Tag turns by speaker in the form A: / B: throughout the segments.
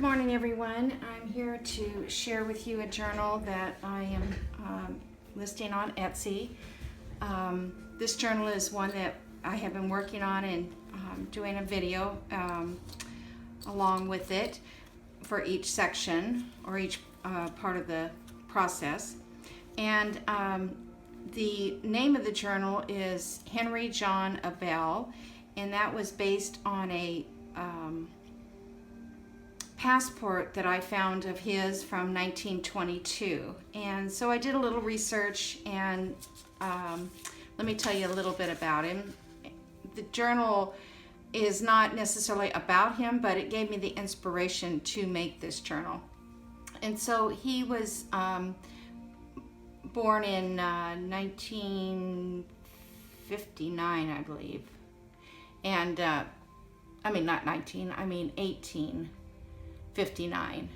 A: Good morning, everyone. I'm here to share with you a journal that I am listing on Etsy. This journal is one that I have been working on and doing a video along with it for each section or each part of the process. And the name of the journal is Henry John Abele, and that was based on a passport that I found of his from 1922. And so I did a little research, and let me tell you a little bit about him. The journal is not necessarily about him, but it gave me the inspiration to make this journal. And so he was born in 1959, I believe. And I mean, not 19, I mean 1859.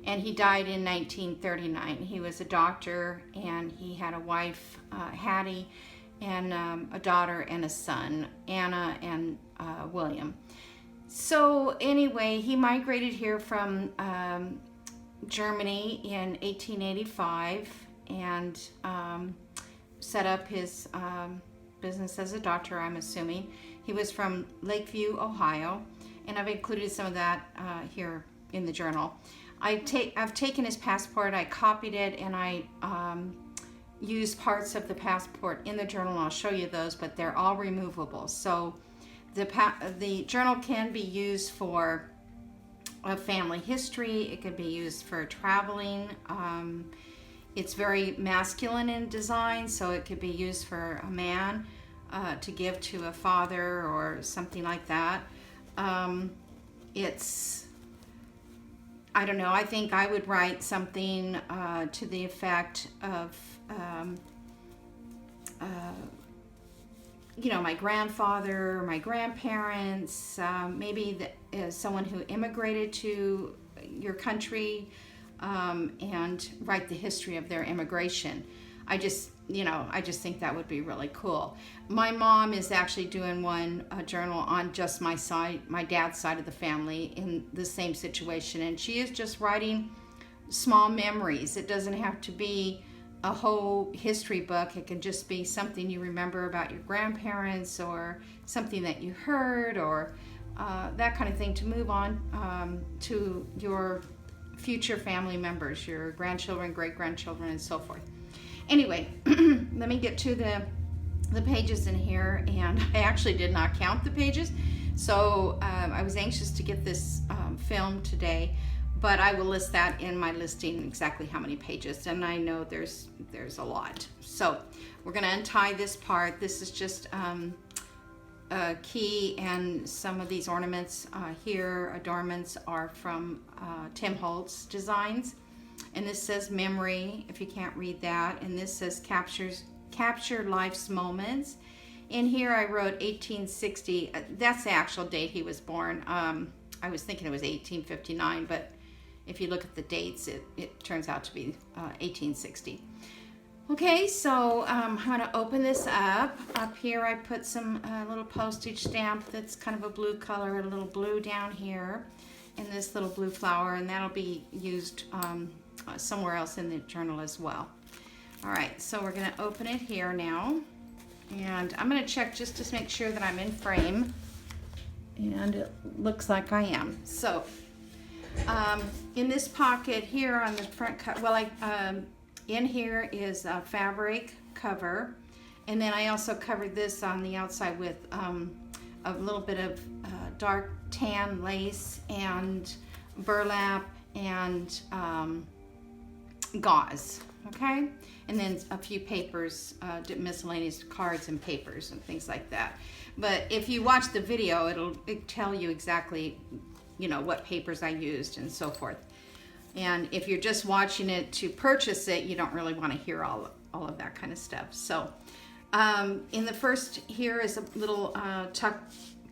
A: And he died in 1939. He was a doctor, and he had a wife, Hattie, and a daughter and a son, Anna and William. So anyway, he migrated here from Germany in 1885 and set up his business as a doctor, I'm assuming. He was from Lakeview, Ohio, and I've included some of that here in the journal. I've taken his passport, I copied it, and I used parts of the passport in the journal, and I'll show you those, but they're all removable. So the journal can be used for a family history, it can be used for traveling. It's very masculine in design, so it could be used for a man to give to a father or something like that. I don't know, I think I would write something to the effect of, my grandfather, my grandparents, maybe someone who immigrated to your country, and write the history of their immigration. I just think that would be really cool. My mom is actually doing a journal on just my dad's side of the family in the same situation, and she is just writing small memories. It doesn't have to be a whole history book. It can just be something you remember about your grandparents, or something that you heard, or that kind of thing, to move on to your future family members, your grandchildren, great-grandchildren, and so forth. Anyway, let me get to the pages in here, and I actually did not count the pages, so I was anxious to get this filmed today, but I will list that in my listing exactly how many pages, and I know there's a lot. So we're going to untie this part. This is just a key, and some of these ornaments here, adornments, are from Tim Holtz Designs. And this says memory, if you can't read that. And this says capture life's moments. In here I wrote 1860. That's the actual date he was born. I was thinking it was 1859, but if you look at the dates, it turns out to be 1860. Okay, so I'm going to open this up. Up here I put some little postage stamp that's kind of a blue color, a little blue down here, and this little blue flower, and that'll be used somewhere else in the journal as well. All right, so we're going to open it here now, and I'm going to check just to make sure that I'm in frame, and it looks like I am. So in this pocket here on the front, in here is a fabric cover, and then I also covered this on the outside with a little bit of dark tan lace and burlap and gauze, okay? And then a few papers, miscellaneous cards and papers and things like that. But if you watch the video, it'll tell you exactly, what papers I used and so forth. And if you're just watching it to purchase it, you don't really want to hear all of that kind of stuff. So in the first here is a little tuck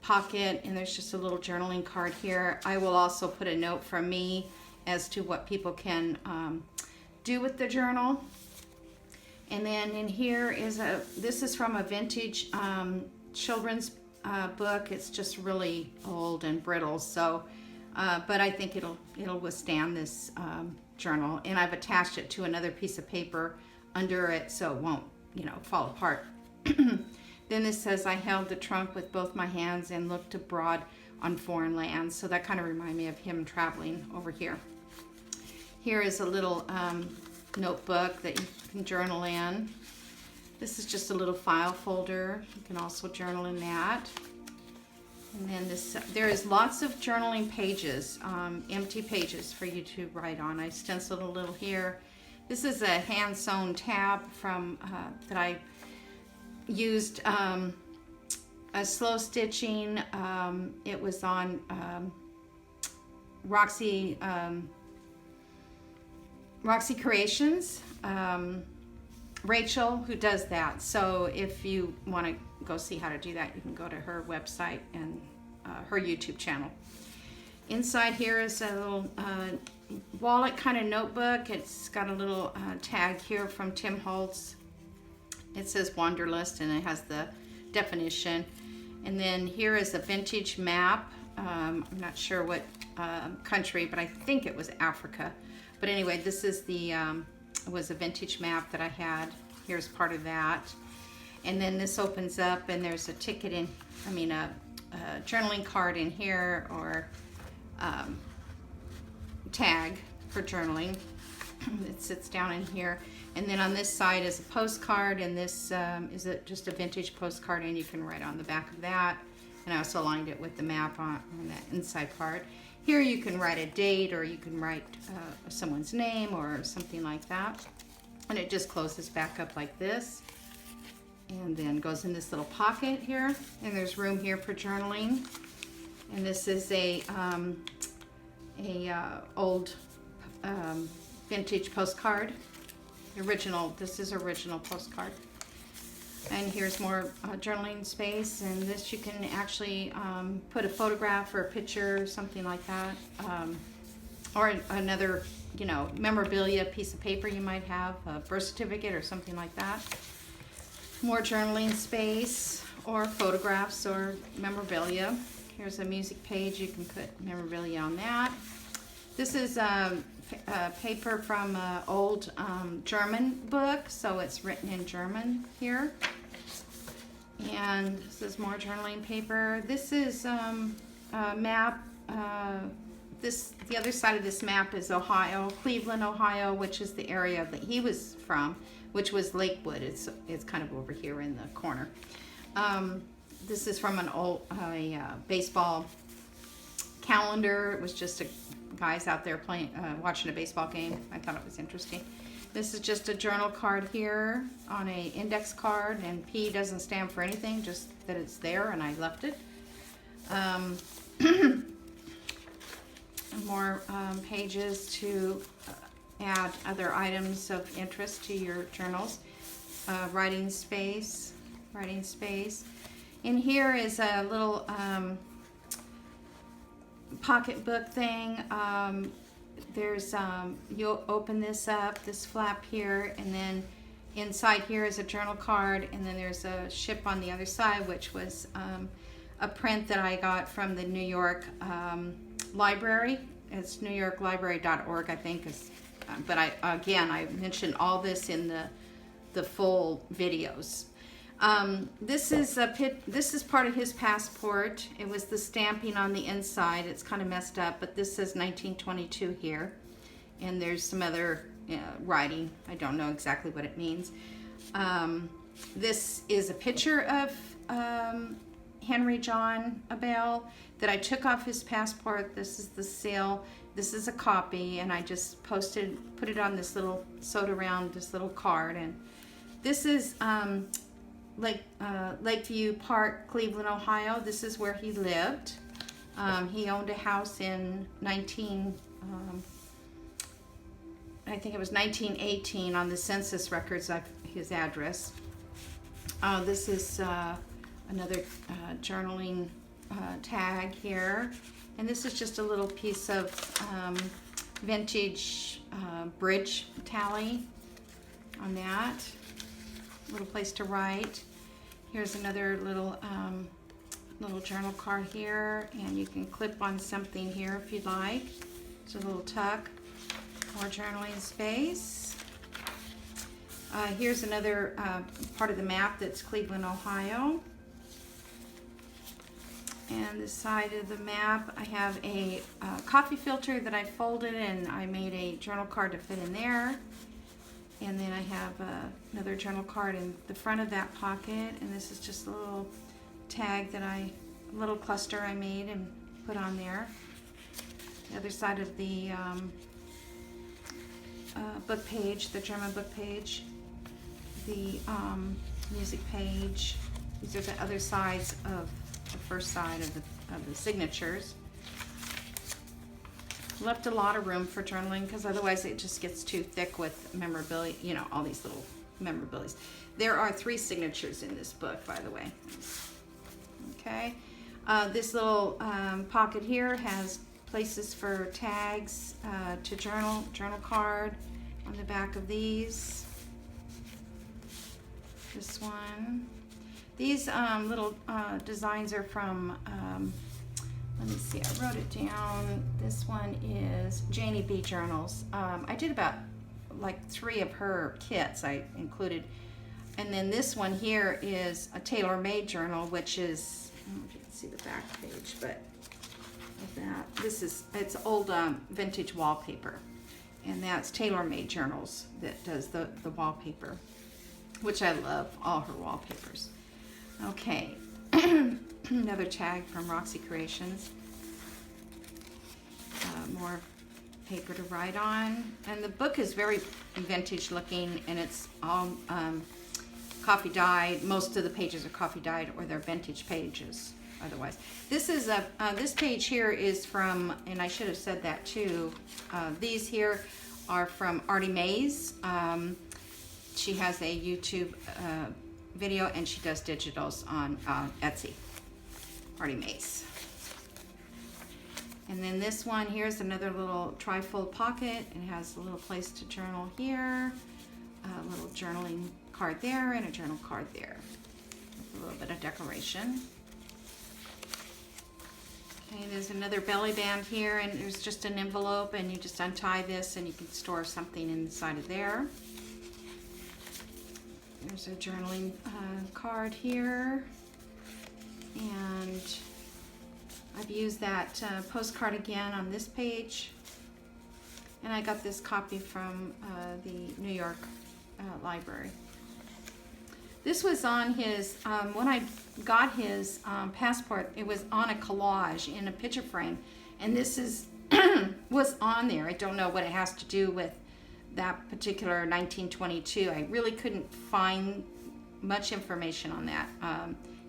A: pocket, and there's just a little journaling card here. I will also put a note from me as to what people can do with the journal. And then in here is this is from a vintage children's book. It's just really old and brittle, so but I think it'll withstand this journal. And I've attached it to another piece of paper under it so it won't, fall apart. Then this says, I held the trunk with both my hands and looked abroad on foreign lands. So that kind of reminded me of him traveling over here. Here is a little notebook that you can journal in. This is just a little file folder. You can also journal in that. And then there is lots of journaling pages, empty pages for you to write on. I stenciled a little here. This is a hand-sewn tab from that I used a slow stitching. It was on Roxy Creations. Rachel, who does that. So if you want to go see how to do that, you can go to her website and her YouTube channel. Inside here is a little wallet kind of notebook. It's got a little tag here from Tim Holtz. It says Wanderlust, and it has the definition. And then here is a vintage map. I'm not sure what country, but I think it was Africa. But anyway, this is was a vintage map that I had. Here's part of that. And then this opens up and there's a ticket a journaling card in here, or tag for journaling. It sits down in here. And then on this side is a postcard, and this is just a vintage postcard, and you can write on the back of that. And I also aligned it with the map on that inside part. Here you can write a date, or you can write someone's name or something like that. And it just closes back up like this. And then goes in this little pocket here. And there's room here for journaling. And this is a old vintage postcard. This is original postcard. And here's more journaling space, and this you can actually put a photograph or a picture or something like that, or another memorabilia piece of paper you might have, a birth certificate or something like that. More journaling space, or photographs or memorabilia. Here's a music page, you can put memorabilia on that. This is paper from an old German book, so it's written in German here. And this is more journaling paper. This is a map. The other side of this map is Ohio, Cleveland, Ohio, which is the area that he was from, which was Lakewood. It's kind of over here in the corner. This is from an old baseball calendar. It was just guys out there playing, watching a baseball game. I thought it was interesting. This is just a journal card here on a index card, and P doesn't stand for anything, just that it's there, and I left it. More pages to add other items of interest to your journals. Writing space. In here is a little pocketbook thing. There's you'll open this up, this flap here, and then inside here is a journal card, and then there's a ship on the other side, which was a print that I got from the New York library. It's newyorklibrary.org, I think. But I mentioned all this in the full videos. This is part of his passport. It was the stamping on the inside. It's kind of messed up, but this says 1922 here, and there's some other writing. I don't know exactly what it means. This is a picture of Henry John Abele that I took off his passport. This is the seal. This is a copy, and I just put it on this little, sewed around this little card. And this is Lakeview Park, Cleveland, Ohio. This is where he lived. He owned a house in I think it was 1918 on the census records of his address. This is another journaling tag here. And this is just a little piece of vintage bridge tally on that. Little place to write. Here's another little little journal card here, and you can clip on something here if you'd like. It's a little tuck, more journaling space. Here's another part of the map that's Cleveland, Ohio. And the side of the map, I have a coffee filter that I folded, and I made a journal card to fit in there. And then I have another journal card in the front of that pocket, and this is just a little tag that a little cluster I made and put on there. The other side of the book page, the German book page, the music page. These are the other sides of the first side of the signatures. Left a lot of room for journaling because otherwise it just gets too thick with memorabilia, you know, all these little memorabilias. There are 3 signatures in this book, by the way. Okay. This little pocket here has places for tags to journal card on the back of these. This one. These little designs are from, let me see, I wrote it down. This one is Janie B. Journals. I did about like 3 of her kits I included. And then this one here is a tailor-made journal, which is, I don't know if you can see the back page, but of that. It's old vintage wallpaper. And that's tailor-made journals that does the wallpaper, which I love, all her wallpapers. Okay, another tag from Roxy Creations. More paper to write on. And the book is very vintage looking, and it's all coffee dyed. Most of the pages are coffee dyed, or they're vintage pages otherwise. This is this page here is from, and I should have said that too, these here are from Artie Mays. She has a YouTube video, and she does digitals on Etsy. Artie Mays. And then this one, here's another little trifold pocket. It has a little place to journal here, a little journaling card there, and a journal card there. With a little bit of decoration. Okay, there's another belly band here, and there's just an envelope, and you just untie this, and you can store something inside of there. There's a journaling card here, and I've used that postcard again on this page, and I got this copy from the New York library. This was on his, when I got his passport, it was on a collage in a picture frame, and this is was on there. I don't know what it has to do with that particular 1922. I really couldn't find much information on that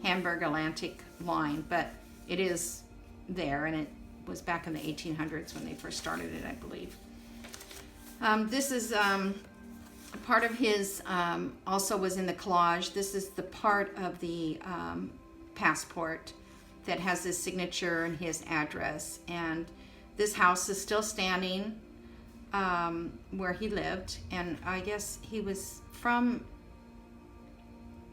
A: Hamburg Atlantic line, but it is there, and it was back in the 1800s when they first started it, I believe. This is part of his, also was in the collage. This is the part of the passport that has his signature and his address, and this house is still standing where he lived, and I guess he was from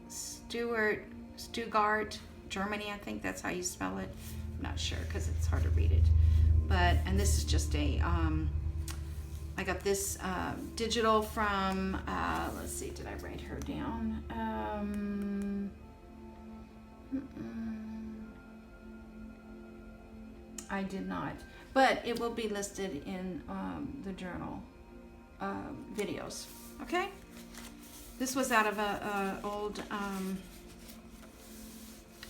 A: Stuttgart, Germany. I think that's how you spell it. I'm not sure because it's hard to read it. But, and this is just a, I got this digital from, let's see, did I write her down? I did not. But it will be listed in the journal videos. Okay? This was out of a old,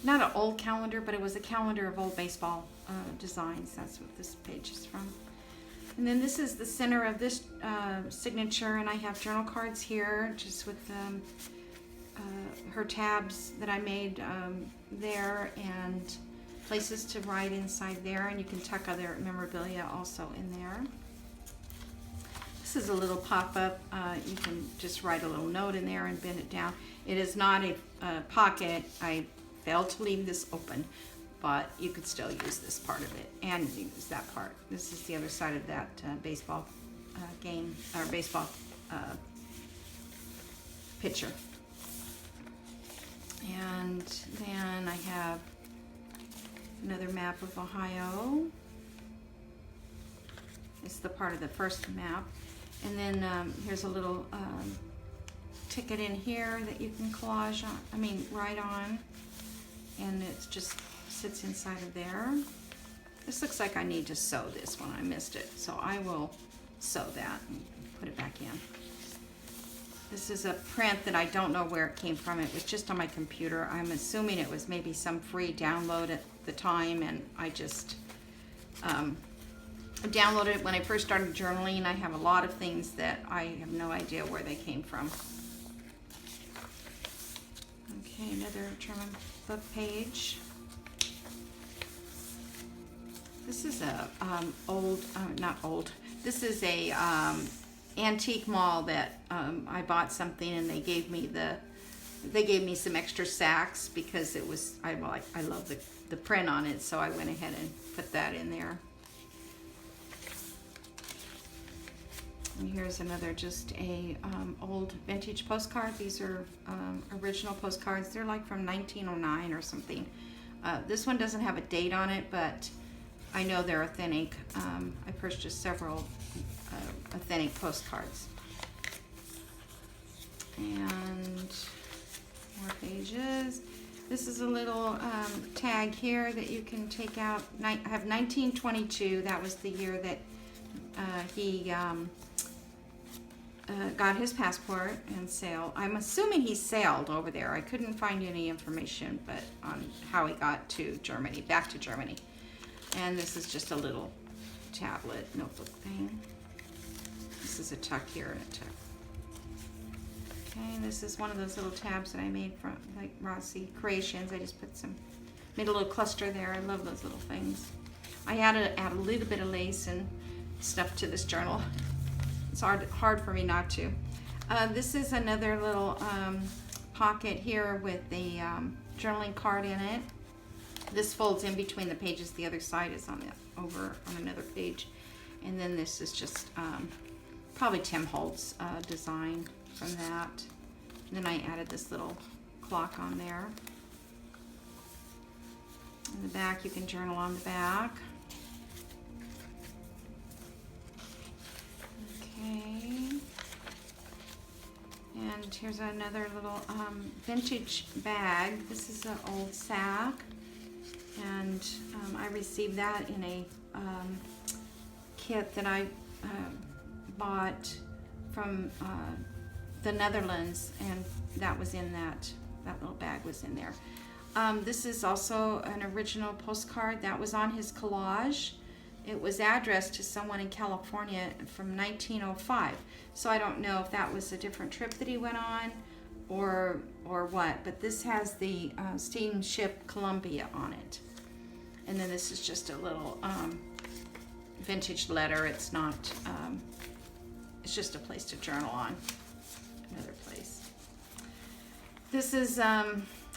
A: not an old calendar, but it was a calendar of old baseball designs. That's what this page is from. And then this is the center of this signature, and I have journal cards here, just with her tabs that I made there, and places to write inside there, and you can tuck other memorabilia also in there. This is a little pop-up. You can just write a little note in there and bend it down. It is not a pocket. I failed to leave this open, but you could still use this part of it, and use that part. This is the other side of that baseball game, or baseball picture. And then I have Another map of Ohio. It's the part of the first map. And then here's a little ticket in here that you can collage on, write on. And it just sits inside of there. This looks like I need to sew this one. I missed it. So I will sew that and put it back in. This is a print that I don't know where it came from. It was just on my computer. I'm assuming it was maybe some free download at the time, and I just downloaded it when I first started journaling. I have a lot of things that I have no idea where they came from. Okay, another German book page. This is a this is a antique mall that I bought something, and they gave me some extra sacks because it was, I love the print on it, so I went ahead and put that in there. And here's another, just a old vintage postcard. These are original postcards. They're like from 1909 or something. This one doesn't have a date on it, but I know they're authentic. I purchased several authentic postcards. And more pages. This is a little tag here that you can take out. I have 1922. That was the year that he got his passport and sailed. I'm assuming he sailed over there. I couldn't find any information but on how he got to Germany, back to Germany. And this is just a little tablet notebook thing. This is a tuck here and a tuck. Okay, this is one of those little tabs that I made from like Rossi Creations. I just made a little cluster there. I love those little things. I had to add a little bit of lace and stuff to this journal. It's hard for me not to. This is another little pocket here with the journaling card in it. This folds in between the pages. The other side is over on another page. And then this is just probably Tim Holtz design from that. And then I added this little clock on there. In the back, you can journal on the back. Okay. And here's another little vintage bag. This is an old sack. And I received that in a kit that I bought from the Netherlands, and that was in that little bag was in there. This is also an original postcard that was on his collage. It was addressed to someone in California from 1905. So I don't know if that was a different trip that he went on or what, but this has the steamship Columbia on it. And then this is just a little vintage letter. It's not, it's just a place to journal on, another place. This is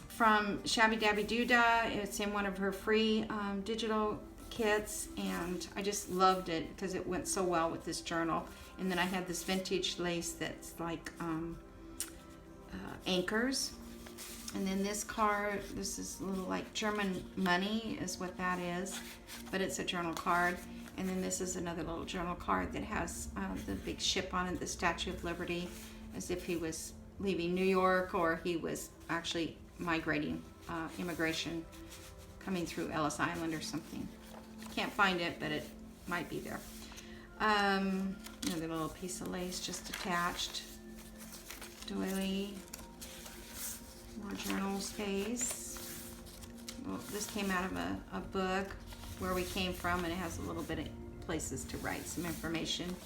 A: from Shabby Dabby Doodah. It's in one of her free digital kits, and I just loved it because it went so well with this journal. And then I had this vintage lace that's like anchors. And then this card, this is a little like German money is what that is, but it's a journal card. And then this is another little journal card that has the big ship on it, the Statue of Liberty, as if he was leaving New York or he was actually migrating, immigration, coming through Ellis Island or something. Can't find it, but it might be there. Another little piece of lace just attached. Doily. More journal space. Well, this came out of a book, Where We Came From, and it has a little bit of places to write some information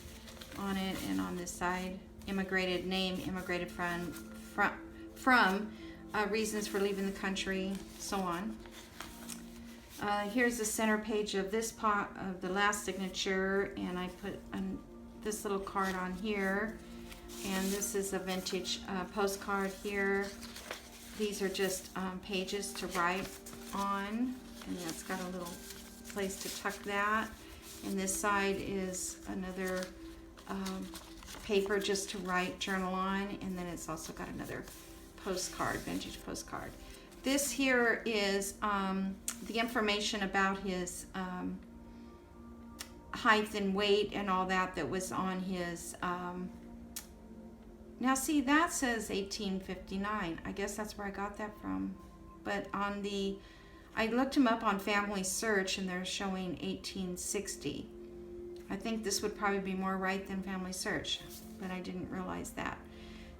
A: on it. And on this side, immigrated name, immigrated from reasons for leaving the country, so on. Here's the center page of this pot of the last signature, and I put this little card on here. And this is a vintage postcard here. These are just pages to write on, and that's got a little place to tuck that. And this side is another paper just to write, journal on, and then it's also got another postcard, vintage postcard. This here is the information about his height and weight and all that was on his, now see, that says 1859. I guess that's where I got that from. But on the, I looked him up on Family Search and they're showing 1860. I think this would probably be more right than Family Search, but I didn't realize that.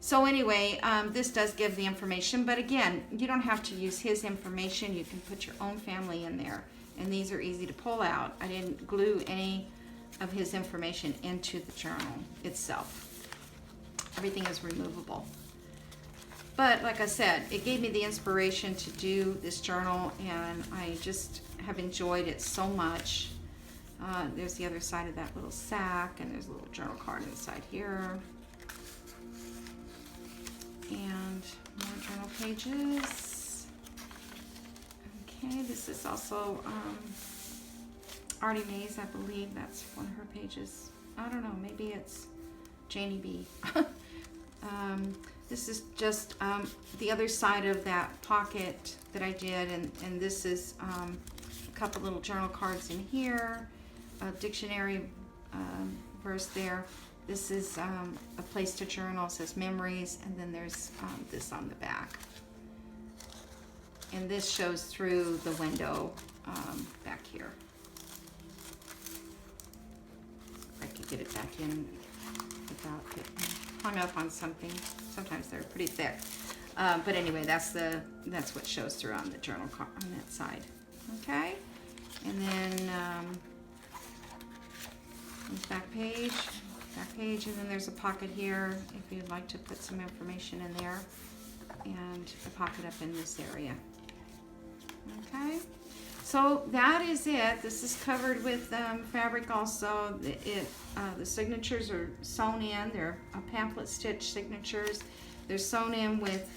A: So anyway, this does give the information, but again, you don't have to use his information. You can put your own family in there, and these are easy to pull out. I didn't glue any of his information into the journal itself. Everything is removable. But like I said, it gave me the inspiration to do this journal, and I just have enjoyed it so much. There's the other side of that little sack, and there's a little journal card inside here. And more journal pages. Okay, this is also Artie Mae's, I believe. That's one of her pages. I don't know, maybe it's Janie B. This is just the other side of that pocket that I did, and this is a couple little journal cards in here, a dictionary verse there. This is a place to journal. It says memories, and then there's this on the back. And this shows through the window back here. I could get it back in without getting hung up on something. Sometimes they're pretty thick. But anyway, that's what shows through on the journal card on that side. Okay, and then back page. Back page, and then there's a pocket here if you'd like to put some information in there, and a pocket up in this area. Okay, so that is it. This is covered with fabric also. The signatures are sewn in. They're pamphlet stitch signatures. They're sewn in with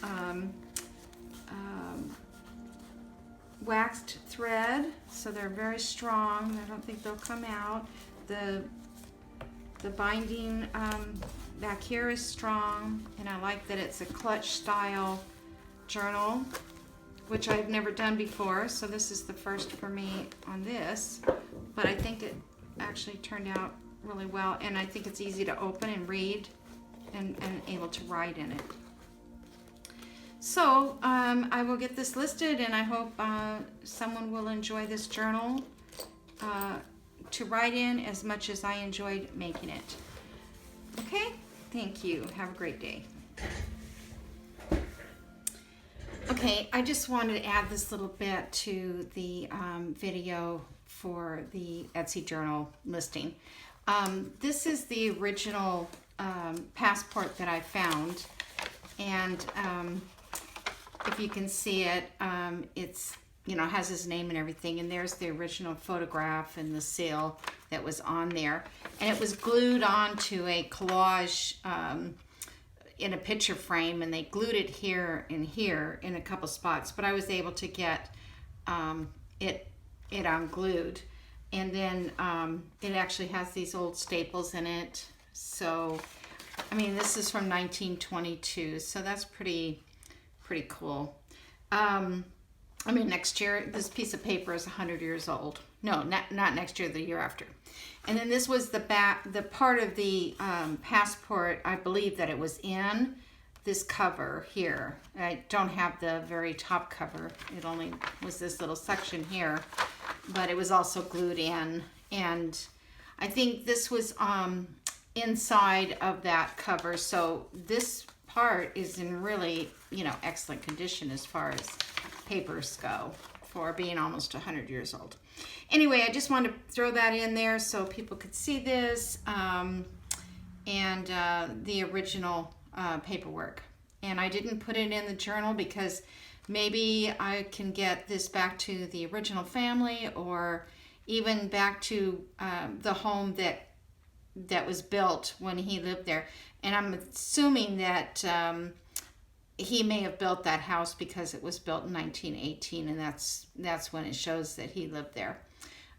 A: waxed thread, so they're very strong. I don't think they'll come out. The binding back here is strong, and I like that it's a clutch style journal, which I've never done before, so this is the first for me on this, but I think it actually turned out really well, and I think it's easy to open and read and able to write in it. So I will get this listed, and I hope someone will enjoy this journal to write in as much as I enjoyed making it. Okay, thank you. Have a great day. Okay, I just wanted to add this little bit to the video for the Etsy journal listing. This is the original passport that I found, and if you can see it, it's has his name and everything, and there's the original photograph and the seal that was on there, and it was glued onto a collage in a picture frame, and they glued it here and here in a couple spots, but I was able to get it unglued, and then it actually has these old staples in it. So I mean, this is from 1922, so that's pretty cool. I mean, next year, this piece of paper is 100 years old. No, not next year, the year after. And then this was the part of the passport, I believe that it was in this cover here. I don't have the very top cover. It only was this little section here, but it was also glued in. And I think this was inside of that cover. So this part is in really, excellent condition as far as papers go for being almost 100 years old. Anyway, I just wanted to throw that in there so people could see this and the original paperwork. And I didn't put it in the journal because maybe I can get this back to the original family, or even back to the home that was built when he lived there. And I'm assuming that he may have built that house because it was built in 1918, and that's when it shows that he lived there.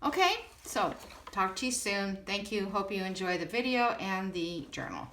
A: Okay, so talk to you soon. Thank you. Hope you enjoy the video and the journal.